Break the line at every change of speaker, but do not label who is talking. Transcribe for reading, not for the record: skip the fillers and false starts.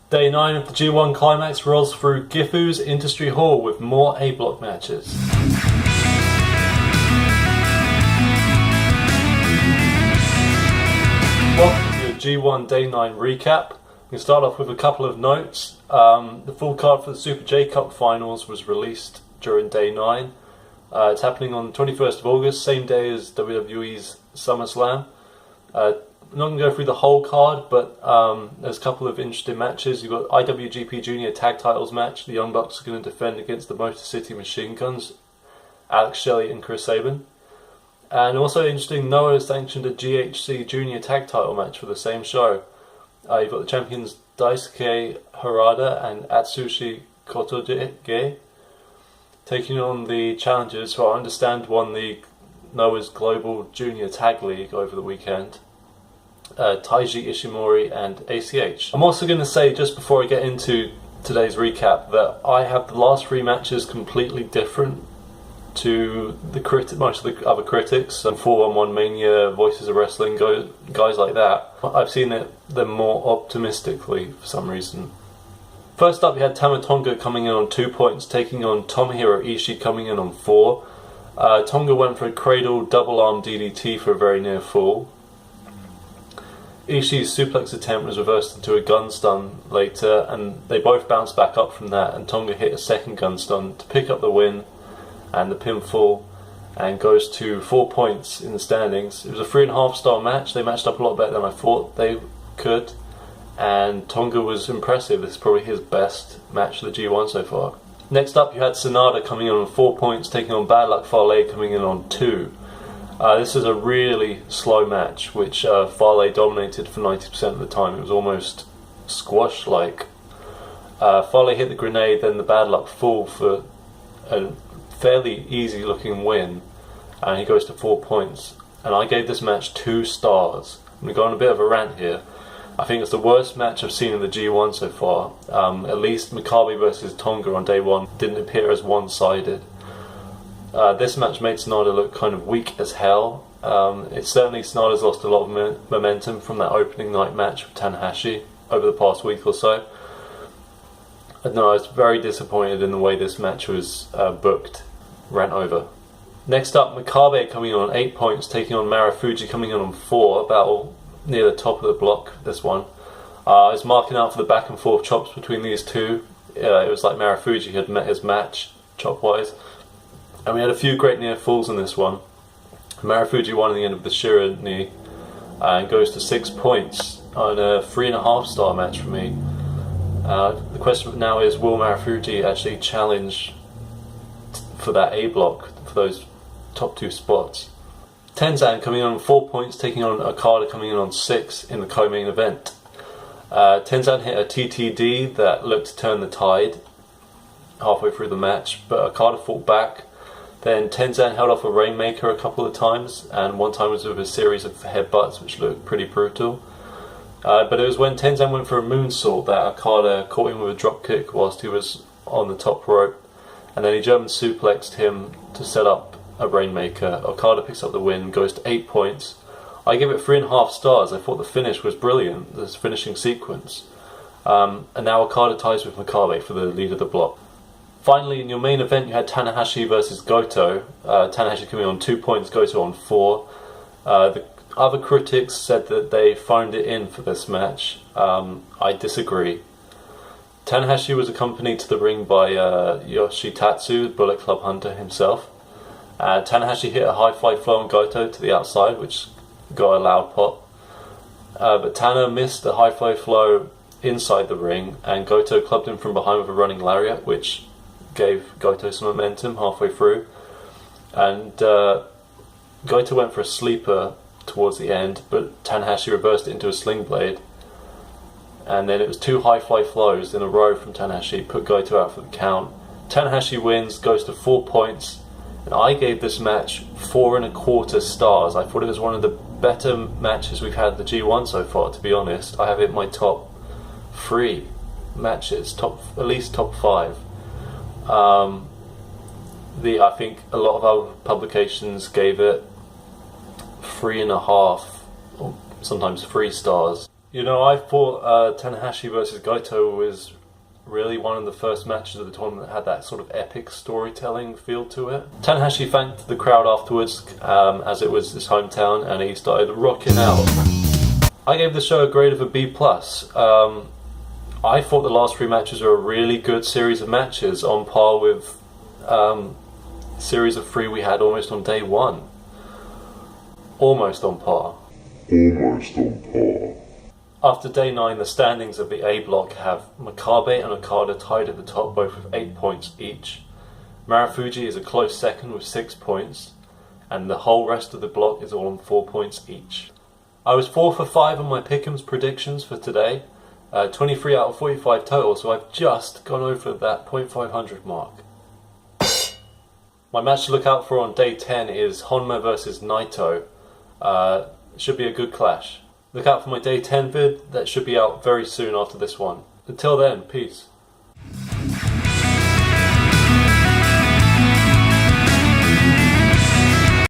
Day 9 of the G1 Climax rolls through Gifu's Industry Hall with more A-block matches. Welcome to your G1 Day 9 recap. We can start off with a couple of notes. The full card for the Super J Cup Finals was released during Day 9. It's happening on the 21st of August, same day as WWE's SummerSlam. I'm not going to go through the whole card, but there's a couple of interesting matches. You've got IWGP Junior Tag Titles match. The Young Bucks are going to defend against the Motor City Machine Guns, Alex Shelley and Chris Sabin. And also interesting, Noah has sanctioned a GHC Junior Tag Title match for the same show. You've got the champions Daisuke Harada and Atsushi Kotoge taking on the challengers who I understand won the Noah's Global Junior Tag League over the weekend. Taiji Ishimori and ACH. I'm also going to say, just before I get into today's recap, that I have the last three matches completely different to most of the other critics and 411 Mania, Voices of Wrestling, guys like that. I've seen them more optimistically for some reason. First up, you had Tama Tonga coming in on 2 points, taking on Tomohiro Ishii coming in on 4. Tonga went for a cradle double arm DDT for a very near fall. Ishii's suplex attempt was reversed into a gun stun later, and they both bounced back up from that, and Tonga hit a second gun stun to pick up the win and the pinfall, and goes to 4 points in the standings. It was a 3.5 star match. They matched up a lot better than I thought they could, and Tonga was impressive. This is probably his best match of the G1 so far. Next up, you had Sanada coming in on 4 points, taking on Bad Luck Fale coming in on 2. This is a really slow match, which Fale dominated for 90% of the time. It was almost squash-like. Fale hit the grenade, then the Bad Luck fall for a fairly easy-looking win, and he goes to 4 points. And I gave this match 2 stars. I'm going to go on a bit of a rant here. I think it's the worst match I've seen in the G1 so far. At least Makabe versus Tonga on day 1 didn't appear as one-sided. This match made Sanada look kind of weak as hell. It's certainly Sanada's lost a lot of momentum from that opening night match with Tanahashi over the past week or so. I was very disappointed in the way this match was booked. Rant over. Next up, Makabe coming in on 8 points, taking on Marufuji coming in on 4. A battle near the top of the block, this one. I was marking out for the back and forth chops between these two. It was like Marufuji had met his match, chop-wise. And we had a few great near falls in this one. Marufuji won at the end of the Shira knee and goes to 6 points on a 3.5 star match for me. The question now is, will Marufuji actually challenge for that A block, for those top 2 spots? Tenzan coming in on 4 points, taking on Okada coming in on 6 in the co-main event. Tenzan hit a TTD that looked to turn the tide halfway through the match, but Okada fought back. Then Tenzan held off a Rainmaker a couple of times, and one time was with a series of headbutts which looked pretty brutal. But it was when Tenzan went for a moonsault that Okada caught him with a dropkick whilst he was on the top rope, and then he German suplexed him to set up a Rainmaker. Okada picks up the win, goes to 8 points. I give it 3.5 stars. I thought the finish was brilliant, this finishing sequence. And now Okada ties with Makabe for the lead of the block. Finally, in your main event, you had Tanahashi versus Goto. Tanahashi coming on 2 points, Goto on 4. The other critics said that they phoned it in for this match. I disagree. Tanahashi was accompanied to the ring by Yoshitatsu, Bullet Club Hunter himself. Tanahashi hit a high fly flow on Goto to the outside, which got a loud pop. But Tana missed the high fly flow inside the ring, and Goto clubbed him from behind with a running lariat, which gave Goto some momentum halfway through. And Goto went for a sleeper towards the end, but Tanahashi reversed it into a sling blade. And then it was 2 high fly flows in a row from Tanahashi, put Goto out for the count. Tanahashi wins, goes to 4 points, and I gave this match 4.25 stars. I thought it was one of the better matches we've had at the G1 so far, to be honest. I have it in my top 3 matches, at least top 5. I think a lot of other publications gave it 3.5 or sometimes 3 stars. You know, I thought Tanahashi versus Goto was really one of the first matches of the tournament that had that sort of epic storytelling feel to it. Tanahashi thanked the crowd afterwards, as it was his hometown, and he started rocking out. I gave the show a grade of a B+. I thought the last 3 matches were a really good series of matches, on par with series of 3 we had almost on day 1. Almost on par. After day 9, the standings of the A block have Makabe and Okada tied at the top, both with 8 points each. Marufuji is a close second with 6 points, and the whole rest of the block is all on 4 points each. I was 4 for 5 on my Pick'ems predictions for today, 23 out of 45 total, so I've just gone over that .500 mark. My match to look out for on day 10 is Honma versus Naito. Should be a good clash. Look out for my day 10 vid, that should be out very soon after this one. Until then, peace.